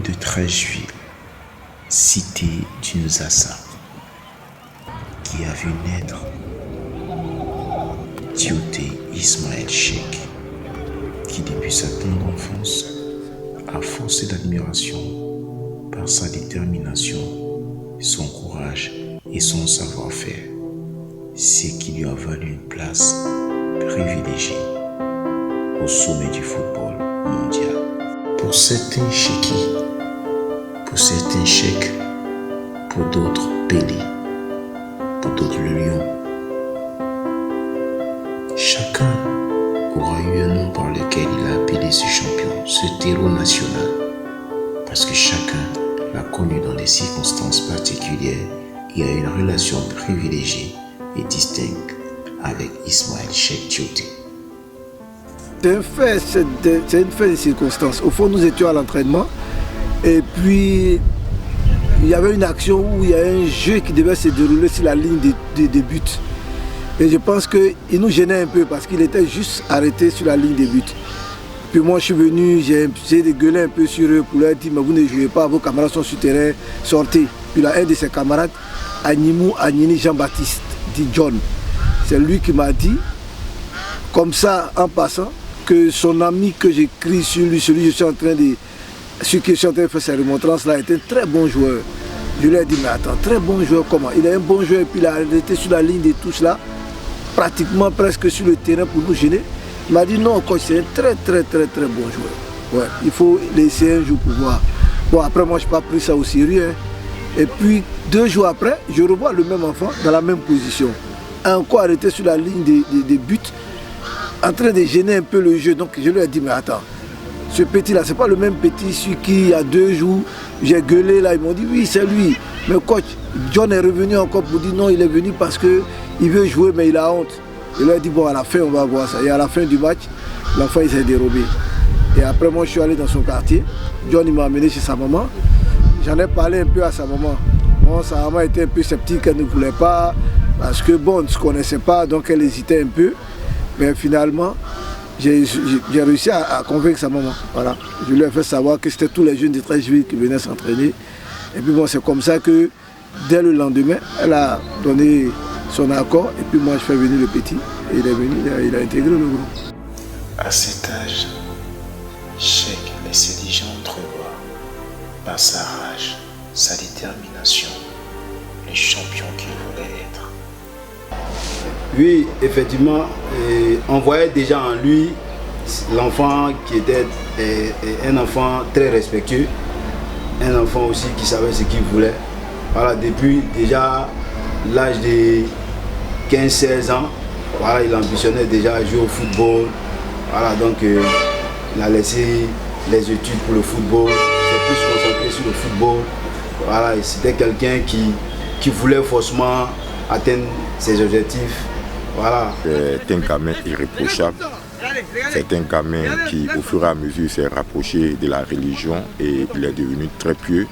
de 13 juillet, cité du Nzassa, qui a vu naître Tioté Ismaël Cheikh, qui depuis sa tendre enfance a forcé d'admiration par sa détermination, son courage et son savoir-faire, ce qui lui a valu une place privilégiée au sommet du football mondial. Pour certains Cheikhi, pour certains Cheikh, pour d'autres Pelé, pour d'autres le Lion. Chacun aura eu un nom par lequel il a appelé ce champion, ce héros national, parce que chacun l'a connu dans des circonstances particulières et a une relation privilégiée et distincte avec Ismaël Cheikh Tioté. C'est une fait de circonstances. Au fond, nous étions à l'entraînement et puis il y avait une action où il y a un jeu qui devait se dérouler sur la ligne des buts. Et je pense qu'il nous gênait un peu parce qu'il était juste arrêté sur la ligne des buts. Puis moi je suis venu, j'ai essayé de gueuler un peu sur eux pour leur dire mais vous ne jouez pas, vos camarades sont sur le terrain, sortez. Puis là un de ses camarades, Animou Agnini Jean-Baptiste, dit John. C'est lui qui m'a dit, comme ça en passant, que son ami que j'écris sur lui, celui que je suis en train de faire ses remontrances là, était un très bon joueur. Je lui ai dit mais attends, très bon joueur comment? Il est un bon joueur et puis il a été sur la ligne des touches là, pratiquement presque sur le terrain pour nous gêner. Il m'a dit non coach, c'est un très bon joueur. Ouais, il faut laisser un jour pour voir. Bon après moi je n'ai pas pris ça au sérieux. Hein. Et puis 2 jours après, je revois le même enfant dans la même position. Encore arrêté sur la ligne des buts, en train de gêner un peu le jeu. Donc je lui ai dit mais attends, ce petit là, c'est pas le même petit celui qui il y a 2 jours, j'ai gueulé là, ils m'ont dit oui c'est lui. Mais coach, John est revenu encore pour dire non, il est venu parce qu'il veut jouer mais il a honte. Je lui ai dit bon à la fin on va voir ça. Et à la fin du match, l'enfant il s'est dérobé. Et après moi je suis allé dans son quartier, John il m'a amené chez sa maman. J'en ai parlé un peu à sa maman. Bon, sa maman était un peu sceptique, elle ne voulait pas, parce que bon, on ne se connaissait pas, donc elle hésitait un peu. Mais finalement, j'ai réussi à convaincre sa maman. Voilà. Je lui ai fait savoir que c'était tous les jeunes de 13 juillet qui venaient s'entraîner. Et puis bon, c'est comme ça que dès le lendemain, elle a donné son accord. Et puis moi, je fais venir le petit. Et il est venu, il a intégré le groupe. À cet âge, Cheikh laissait déjà entrevoir, par sa rage, sa détermination, le champion qu'il voulait être. Oui, effectivement, on voyait déjà en lui l'enfant qui était un enfant très respectueux, un enfant aussi qui savait ce qu'il voulait. Voilà, depuis déjà l'âge de 15-16 ans, voilà, il ambitionnait déjà à jouer au football. Voilà, donc il a laissé les études pour le football, il s'est plus concentré sur le football. Voilà, c'était quelqu'un qui voulait forcément atteindre ses objectifs. Voilà. C'est un gamin irréprochable. C'est un gamin qui, au fur et à mesure, s'est rapproché de la religion et il est devenu très pieux.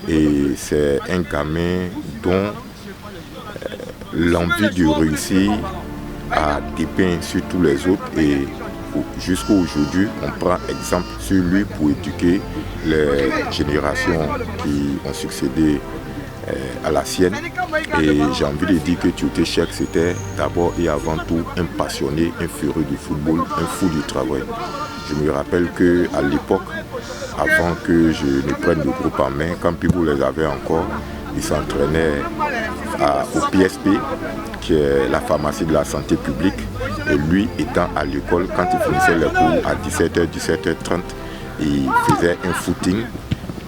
Et c'est un gamin dont l'envie de réussir a dépeint sur tous les autres. Et jusqu'à aujourd'hui, on prend exemple sur lui pour éduquer les générations qui ont succédé à la sienne. Et j'ai envie de dire que Tioté Cheikh, c'était d'abord et avant tout un passionné, un furieux du football, un fou du travail. Je me rappelle qu'à l'époque, avant que je ne prenne le groupe en main, quand Pibou les avait encore, il s'entraînait au PSP, qui est la pharmacie de la santé publique. Et lui étant à l'école, quand il finissait les cours à 17h, 17h30, il faisait un footing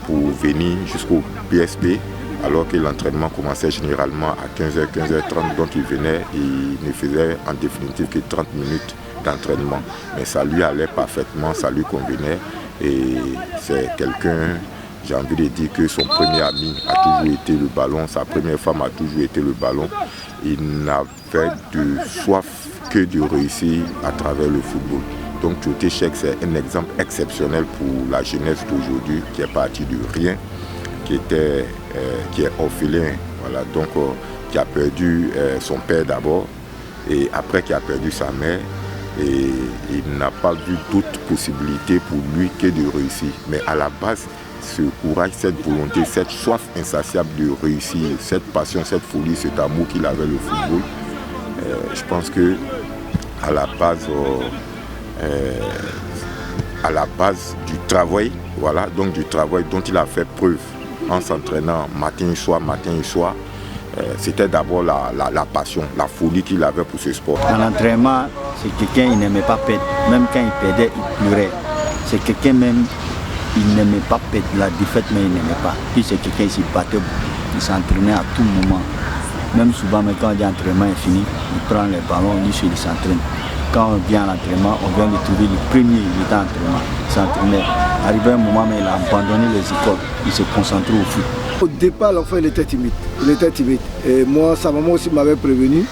pour venir jusqu'au PSP, alors que l'entraînement commençait généralement à 15h, 15h30, donc il venait et il ne faisait en définitive que 30 minutes d'entraînement. Mais ça lui allait parfaitement, ça lui convenait et c'est quelqu'un, j'ai envie de dire que son premier ami a toujours été le ballon, sa première femme a toujours été le ballon. Il n'avait de soif que de réussir à travers le football. Donc Tioté Cheikh, c'est un exemple exceptionnel pour la jeunesse d'aujourd'hui qui est partie de rien, qui est orphelin, voilà, donc qui a perdu son père d'abord et après qui a perdu sa mère. Et il n'a pas vu d'autre possibilité pour lui que de réussir. Mais à la base, ce courage, cette volonté, cette soif insatiable de réussir, cette passion, cette folie, cet amour qu'il avait le football. Je pense que à la base du travail, voilà, donc du travail dont il a fait preuve en s'entraînant matin et soir, c'était d'abord la passion, la folie qu'il avait pour ce sport. Dans l'entraînement, c'est quelqu'un qui n'aimait pas perdre. Même quand il perdait, il pleurait. C'est quelqu'un même, il n'aimait pas perdre la défaite, mais il n'aimait pas. Puis c'est quelqu'un qui se battait, il s'entraînait à tout moment. Même souvent, mais quand l'entraînement est fini, il prend les ballons, il s'entraîne. Quand on vient à l'entraînement, on vient de trouver le premier, il était en entraînement, il s'entraînait. Arrivé un moment, mais il a abandonné les écoles, il se concentrait au foot. Au départ, l'enfant il était timide. Et moi, sa maman aussi m'avait prévenu,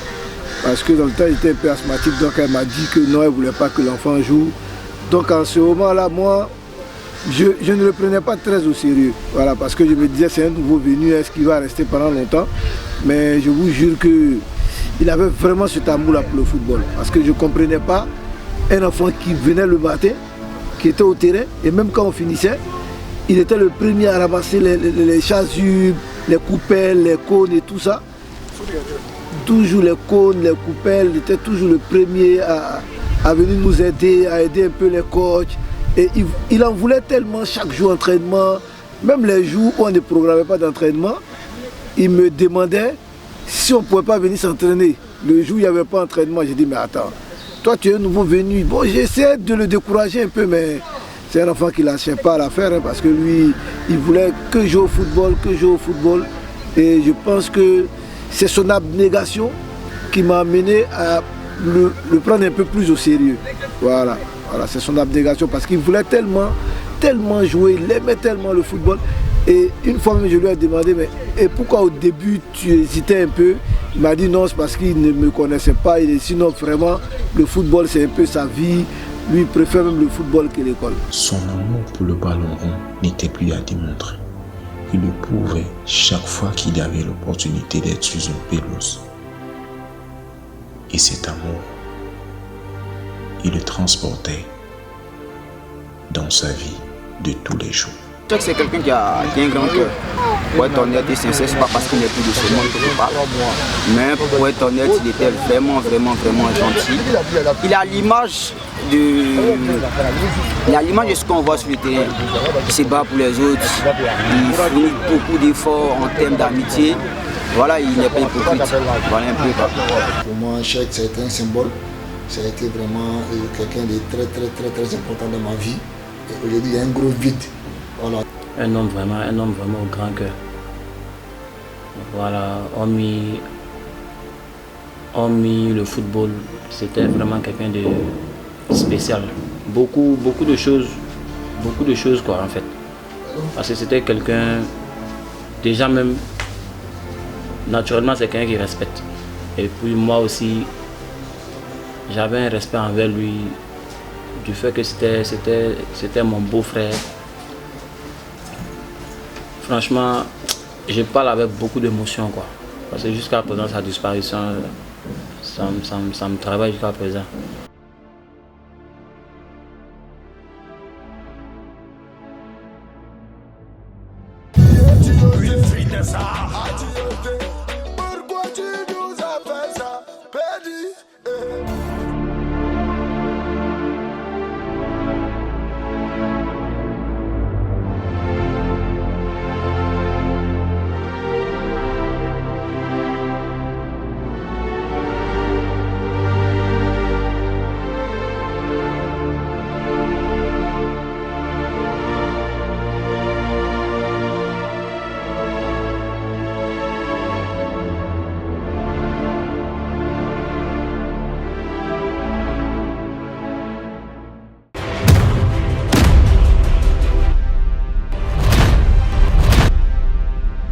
parce que dans le temps, il était un peu asthmatique, donc elle m'a dit que non, elle ne voulait pas que l'enfant joue. Donc en ce moment-là, moi, je ne le prenais pas très au sérieux. Voilà, parce que je me disais, c'est un nouveau venu, est-ce qu'il va rester pendant longtemps? Mais je vous jure qu'il avait vraiment cet amour-là pour le football. Parce que je ne comprenais pas un enfant qui venait le matin, qui était au terrain, et même quand on finissait, il était le premier à ramasser les chasubles, les coupelles, les cônes et tout ça. Toujours les cônes, les coupelles, il était toujours le premier à venir nous aider, à aider un peu les coachs. Et il en voulait tellement chaque jour entraînement, même les jours où on ne programmait pas d'entraînement, il me demandait si on ne pouvait pas venir s'entraîner. Le jour où il n'y avait pas d'entraînement, j'ai dit mais attends, toi tu es un nouveau venu. Bon, j'essaie de le décourager un peu, mais c'est un enfant qui ne lâchait pas à l'affaire, parce que lui, il voulait que jouer au football, Et je pense que c'est son abnégation qui m'a amené à le prendre un peu plus au sérieux. Voilà, c'est son abnégation, parce qu'il voulait tellement jouer, il aimait tellement le football. Et une fois même, je lui ai demandé, mais et pourquoi au début tu hésitais un peu? Il m'a dit non, c'est parce qu'il ne me connaissait pas. Sinon, vraiment, le football, c'est un peu sa vie. Lui, il préfère même le football que l'école. Son amour pour le ballon rond n'était plus à démontrer. Il le prouvait chaque fois qu'il avait l'opportunité d'être sur une pelouse. Et cet amour, il le transportait dans sa vie de tous les jours. Je sais que c'est quelqu'un qui a un grand cœur. Pour être honnête et sincère, ce n'est pas parce qu'il n'est plus de ce monde que je parle. Mais pour être honnête, il était vraiment gentil. Il a l'image de ce qu'on voit sur le terrain. Il se bat pour les autres. Il fournit beaucoup d'efforts en termes d'amitié. Voilà, il n'est pas hypocrite. Voilà un peu. Pour moi, Cheikh, c'est un symbole. Ça a été vraiment quelqu'un de très important dans ma vie. Et aujourd'hui, il y a un gros vide. Voilà. Un homme vraiment au grand cœur. Voilà, hormis le football, c'était vraiment quelqu'un de spécial. Beaucoup de choses quoi en fait. Parce que c'était quelqu'un, déjà même, naturellement c'est quelqu'un qui respecte. Et puis moi aussi, j'avais un respect envers lui, du fait que c'était mon beau-frère. Franchement, je parle avec beaucoup d'émotion quoi. Parce que jusqu'à présent, sa disparition, ça me travaille jusqu'à présent. Wilfried Nassar.